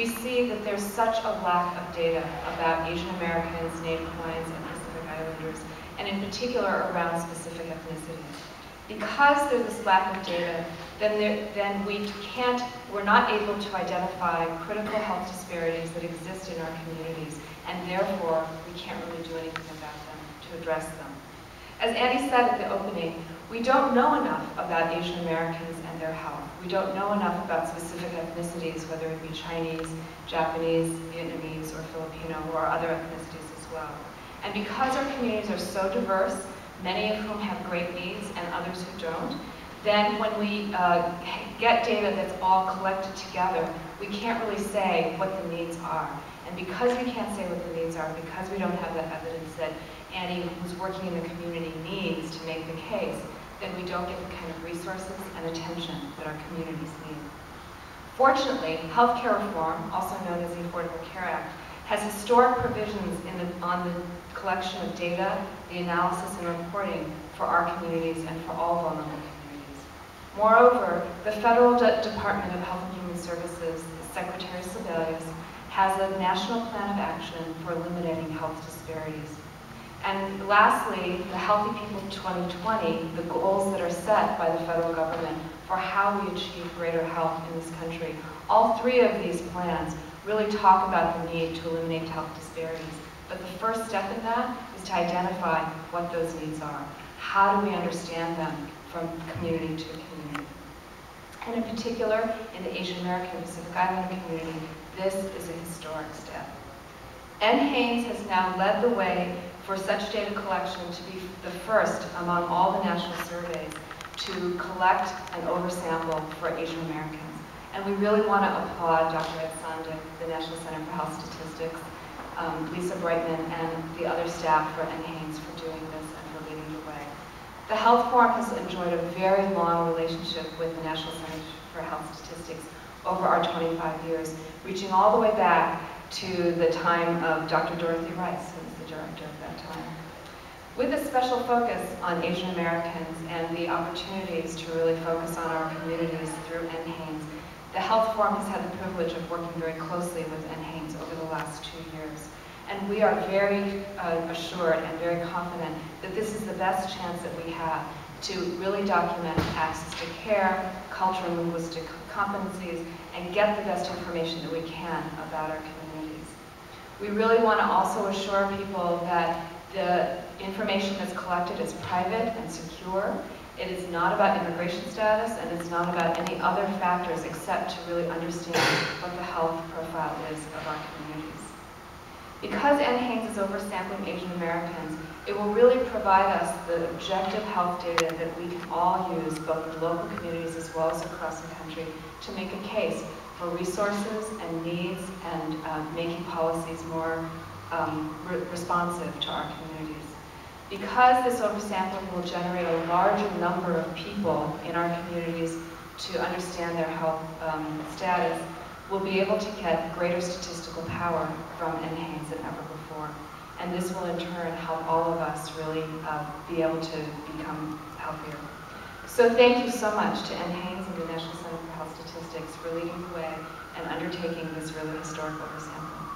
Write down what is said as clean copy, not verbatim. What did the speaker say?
we see that there's such a lack of data about Asian Americans, Native Hawaiians, and Pacific Islanders, and in particular around specific ethnicities. Because there's this lack of data, then we're not able to identify critical health disparities that exist in our communities, and therefore we can't really do anything about them to address them. As Annie said at the opening, we don't know enough about Asian Americans and their health. We don't know enough about specific ethnicities, whether it be Chinese, Japanese, Vietnamese, or Filipino, or other ethnicities as well. And because our communities are so diverse, many of whom have great needs and others who don't, then when we get data that's all collected together, we can't really say what the needs are. And because we can't say what the needs are, because we don't have that evidence that Annie, who's working in the community, needs to make the case, then we don't get the kind of resources and attention that our communities need. Fortunately, healthcare reform, also known as the Affordable Care Act, has historic provisions on the collection of data, the analysis and reporting for our communities and for all vulnerable communities. Moreover, the Federal Department of Health and Human Services, Secretary Sebelius, has a national plan of action for eliminating health disparities. And lastly, the Healthy People 2020, the goals that are set by the federal government for how we achieve greater health in this country. All three of these plans really talk about the need to eliminate health disparities. But the first step in that is to identify what those needs are. How do we understand them from community to community? And in particular, in the Asian American and Pacific Islander community, this is a historic step. NHANES has now led the way for such data collection to be the first among all the national surveys to collect and oversample for Asian Americans. And we really want to applaud Dr. Ed Sandik, the National Center for Health Statistics, Lisa Brightman, and the other staff for NHANES for doing this and for leading the way. The Health Forum has enjoyed a very long relationship with the National Center for Health Statistics over our 25 years, reaching all the way back to the time of Dr. Dorothy Rice, who was the director at that time. With a special focus on Asian Americans and the opportunities to really focus on our communities through NHANES, the Health Forum has had the privilege of working very closely with NHANES over the last 2 years. And we are very assured and very confident that this is the best chance that we have to really document access to care, cultural and linguistic competencies, and get the best information that we can about our communities. We really want to also assure people that the information that's collected is private and secure. It is not about immigration status, and it's not about any other factors except to really understand what the health profile is of our communities. Because NHANES is oversampling Asian Americans, it will really provide us the objective health data that we can all use, both in local communities as well as across the country, to make a case for resources and needs and making policies more responsive to our communities. Because this oversampling will generate a larger number of people in our communities to understand their health status, we'll be able to get greater statistical power from NHANES than ever before. And this will in turn help all of us really be able to become healthier. So thank you so much to NHANES and the National Center for Health Statistics for leading the way and undertaking this really historic oversampling.